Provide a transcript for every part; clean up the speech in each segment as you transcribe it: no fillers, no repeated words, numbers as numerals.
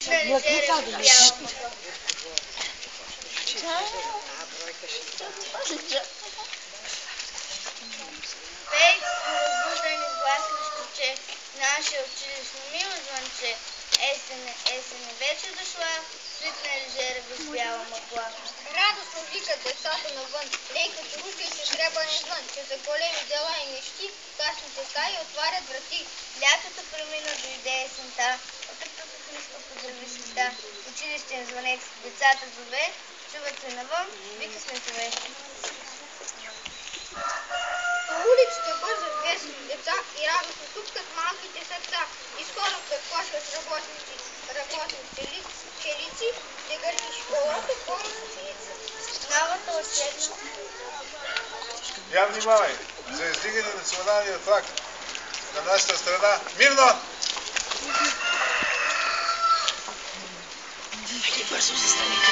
Разбудени с гласното, че наше училищно мило звънче, есен е вече дошла, свитна лежера безбяла мъгла. Радостно викат децата навън, лекат руки и се гребани звън, че за големи дела и мечти кашните стаи отварят врати. Лятото премина, дойде есента, отръпната книжка по дървесата, училищен звънец, децата зове, чуват се навън, вика сметове. По улиците бързат весни деца и радостно тупкат малките сърца. Изхождат пред кошка с работни челици, ще гърти школата, пълна с ученици. Новата учебна. Я внимавай за издигане на националния флаг на нашата страна. Мирно! Бързо застанете.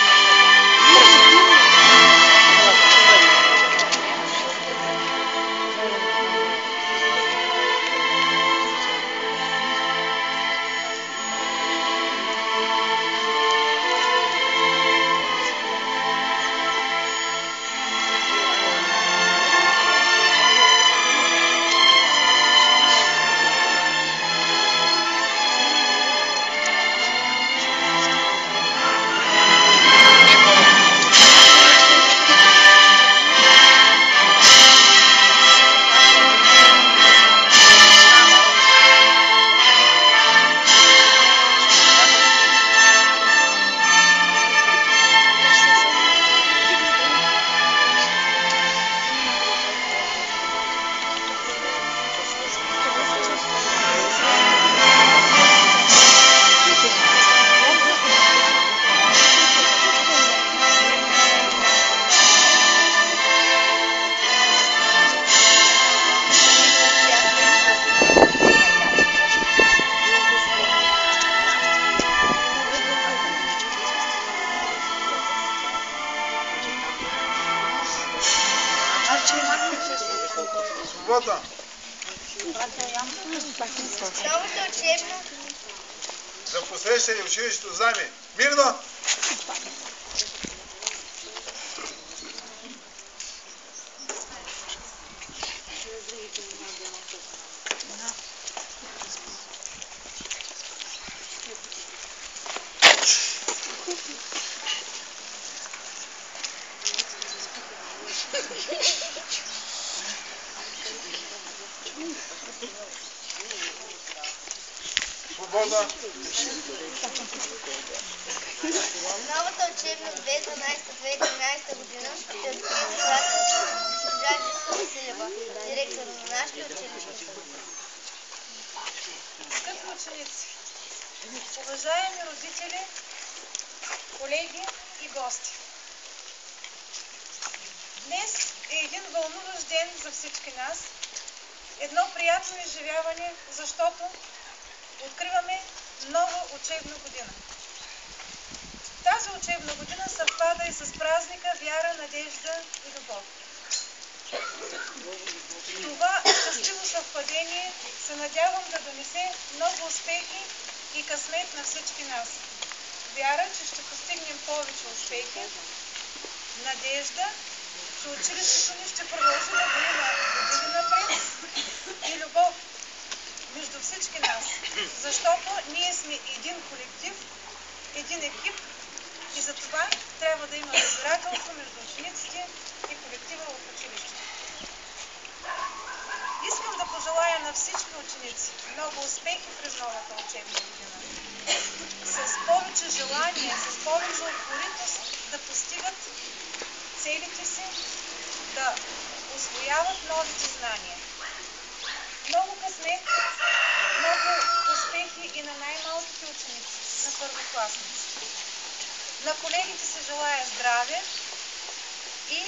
Свободно! Новата учебна. За посрещане училището знаме. Мирно! Свободно! Новата учебна 2012-2013 година ще открие децата госпожа Джиска Василева, директор на нашите училища. Скъпи ученици, уважаеми родители, колеги и гости! Днес е един вълнуващ ден за всички нас, едно приятно изживяване, защото откриваме нова учебна година. Тази учебна година съвпада и с празника Вяра, надежда и любов. Това щастливо съвпадение се надявам да донесе много успехи и късмет на всички нас. Вяра, че ще постигнем повече успехи, надежда, че училището ни ще продължи да бъде години напред и любов между всички нас, защото ние сме един колектив, един екип и за това трябва да има разбирателство между учениците и колектива в училището. Искам да пожелая на всички ученици много успехи през новата учебна година. С повече желание, с повече упоритост да постигат целите си, да усвояват новите знания. Много късмет, много успехи и на най-малките ученици, на първокласници. На колегите се желая здраве и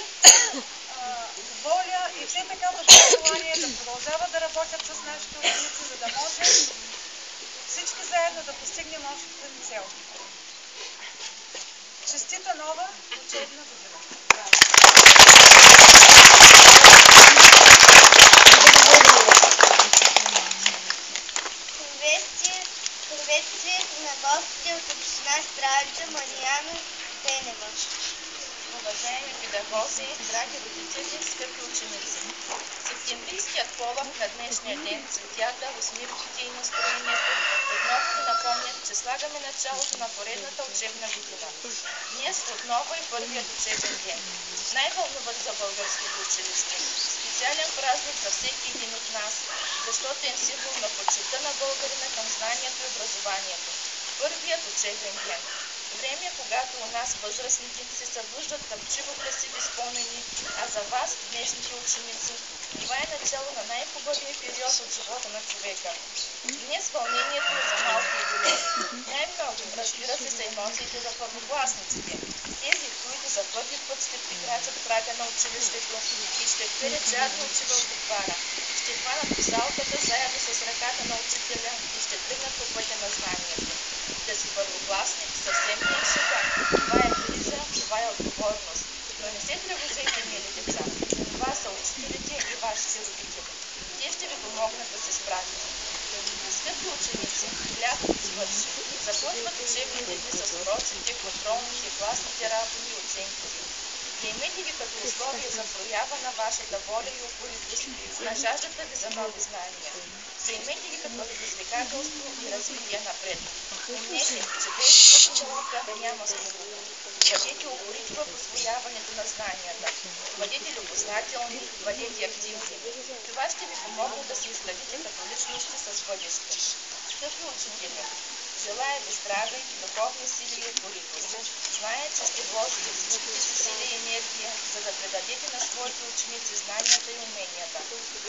воля и все така добро желание да продължават да работят с нашите ученици, за да може всички заедно да постигнем общата ни цел. Честита нова учебна година! Приветствие на гостите от наш кралица Мариана Денева. Уважаеми педагози, драги родители, скъпи ученици! Септемврийският полъх на днешния ден, цветята, усмивките и настроението отново ни напомнят, че слагаме началото на поредната учебна година. Днес отново е първият учебен ден. Най-вълнуващ за българското училище. Специален празник за всеки един от нас, защото е символ на почитта на българина към знанието и образованието. Първият учебен ден. Време, когато у нас възрастните се събуждат тъпчиво красиви спомени, а за вас, днешните ученици, това е начало на най-хубавия период от живота на човека. Днес вълнението е за малко и големи. Най-много, разбира се, са емоциите за първокласниците. Тези, които за първи път ще прекрачат прага на училището и ще хвилят жадно очи в буквара. Ще хванат писалката заедно с ръката на учителя и ще тръгнат по пътя на знанието. Да си първокласник съвсем не е шега. Това е грижа, това е отговорност. Но не се тревожете, мили деца. Това са учителите и вашите родители. Те ще ви помогнат да се справите. Скъпи ученици, лятото свърши. Започват учебните дни с уроците, контролните, класните работи и оценките. Приемете ги като условие за проява на вашата воля и упоритост, на жаждата ви за нови знания. Приемете ги като предизвикателство и развитие напред. Помнете, че без ученика няма свобода. Бъдете упорити в усвояването на знанията. Бъдете любознателни, бъдете активни. Това ще ви помогне да се изградите като личности с бъдеще. Скъпи учители, желая ви здраве, духовни сили и упоритост. Зная, че ще вложите всичките си сили и енергия, за да предадете на своите ученици знанията и уменията.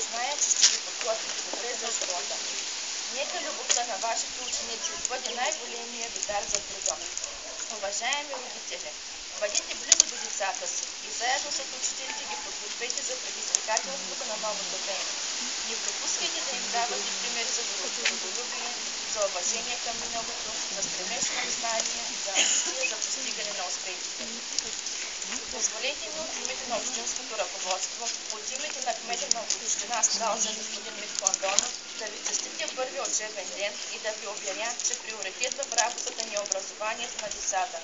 Зная, че ще ги подготвите добре за живота. Нека любовта на вашите ученици бъде най-големия ви дар за труда. Уважаеми родители, бъдете близо до децата си и заедно с учителите ги подгответе за предизвикателството на новото време. Не пропускайте да им давате примери за трудолюбие, за уважение към миналото, за стремеж към знания, за амбиция за постигане на успехите. Позволете ми от името на общинското ръководство, от името на кмета на община Стралджа господин Митко Андонов, да ви честитя първия учебен ден и да ви уверя, че приоритет в работата ни е образованието на децата.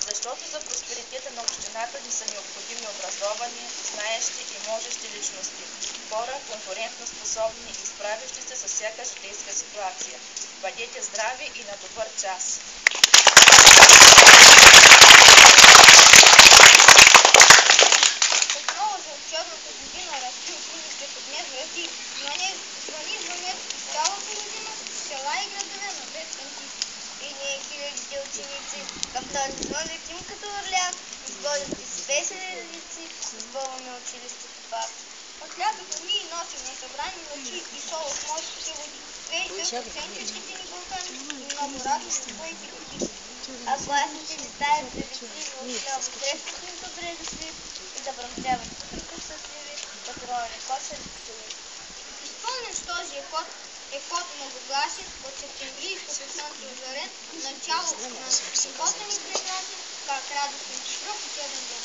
Защото за просперитета на общината ни са необходими образовани, знаещи и можещи личности. Хора, конкурентно способни и справящи се с всяка житейска ситуация. Бъдете здрави и на добър час! Отново за учебната година расти училището днес врати. Звънят из цялата родина, села и градове на бедственци. И ние хилядите ученици към този звън летим като орлят, изгодите си весели редици, изпълваме училището пак. От лятото ние носим на събрани лъчи и соло в морските води. Веите от центричките ни вулкани и много радост твоите години. А класните читаят редици в много срещат им добре дошли и да бръмтяват като щастливи, като рони кошери пчели. Изпълнен с този ехот многогласен от септемврийското слънце озарен, начало на живота ни прекрасен, как радостен шръх учебен ден.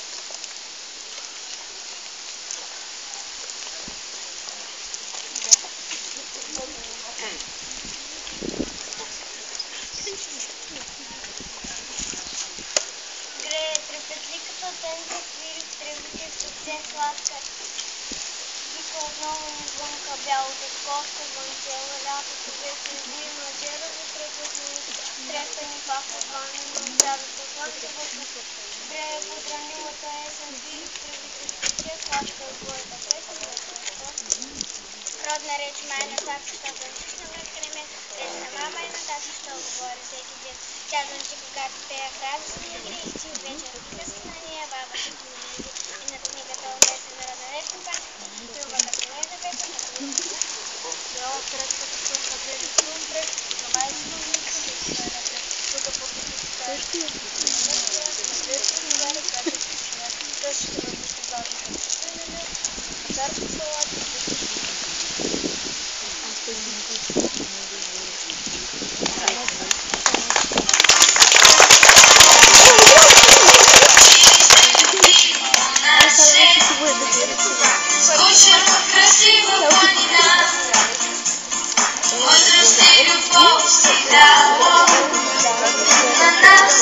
Грее трепетли като тенка свири в тревите в сърце сладка. Вика отново ми звънка бялата коска, звънчела лятото вече дивно, вчера за трепетни, трепта ни пак отвани, но бялата слънце въпука. Грее подранилата есен свири в тревите в сърце сладка от твоята песен, родна реч майна така, що бъдеща ме креме, реч на мама и на така, що говори всеки ден. Тя звънчи, когато пеях радостни игри и стих вечер от къснания, баба си книги и на книгата уместен родна реч на пак, любата коледа песен на книги. Много крътката слуха близо слумпред, но майчето улица се изпълнете. Тук покупи си кажете, следващото говори, когато си сня, същото различно залите. Царко салата и Скучена красива планина, мъдрост и любов си дала на нас.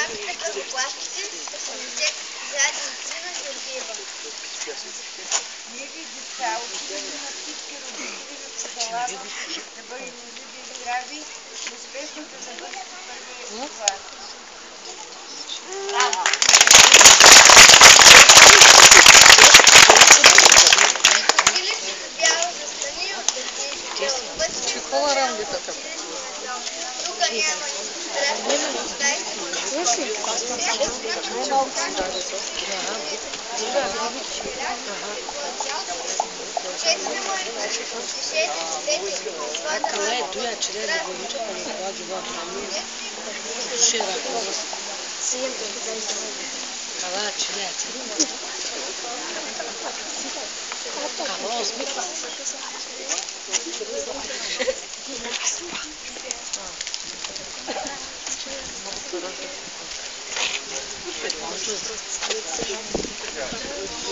Бяхте първокласници, 80 задни на Георгиева. Мили деца, учителите на всички родители ви пожелавам да бъдете живи и здрави, успешно да завършите първия клас. Училището бяло застани от дъждежите, отпътствие тук няма нито здравствени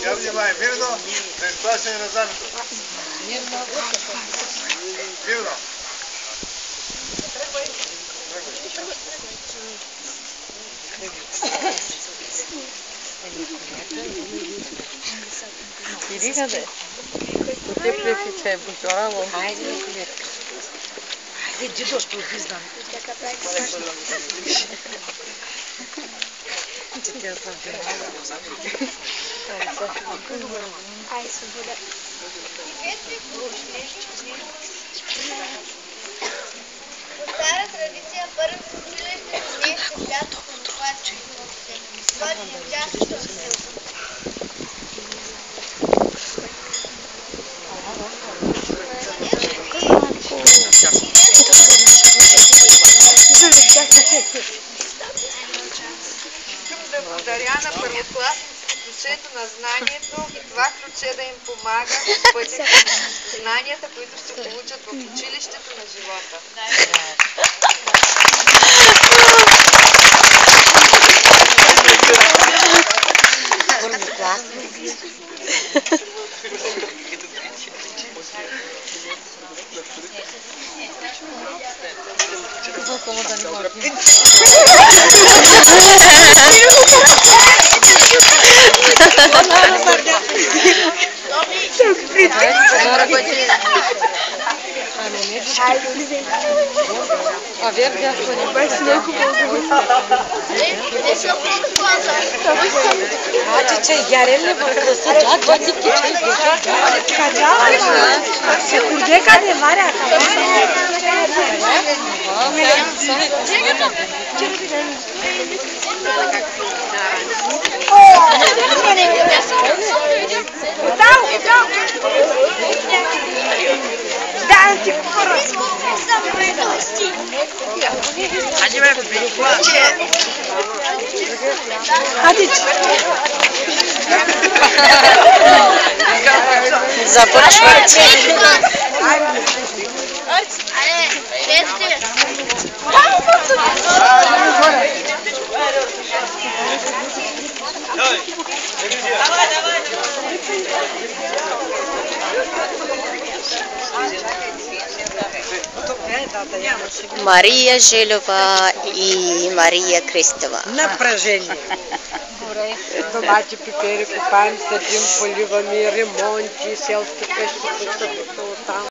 Я внимай, мирно, за изплащане на знамето. Мирно. Иди къде? Потепли се, бутора, хайде, клетка. Хайде, дидо, ще обизнам. По стара традиция първото училище днес ще влязат в обхватчето. Водим участието в селото. Искам да благодаря на първокласниците ключето на знанието и това ключе да им помага в пътя към знанията, които ще получат в училището на живота. Започвайте. Мария Желева и Мария Кръстева. Напрежение. Домати, пипери, копаем, садим, поливаме, ремонти, селски къщи, които са там.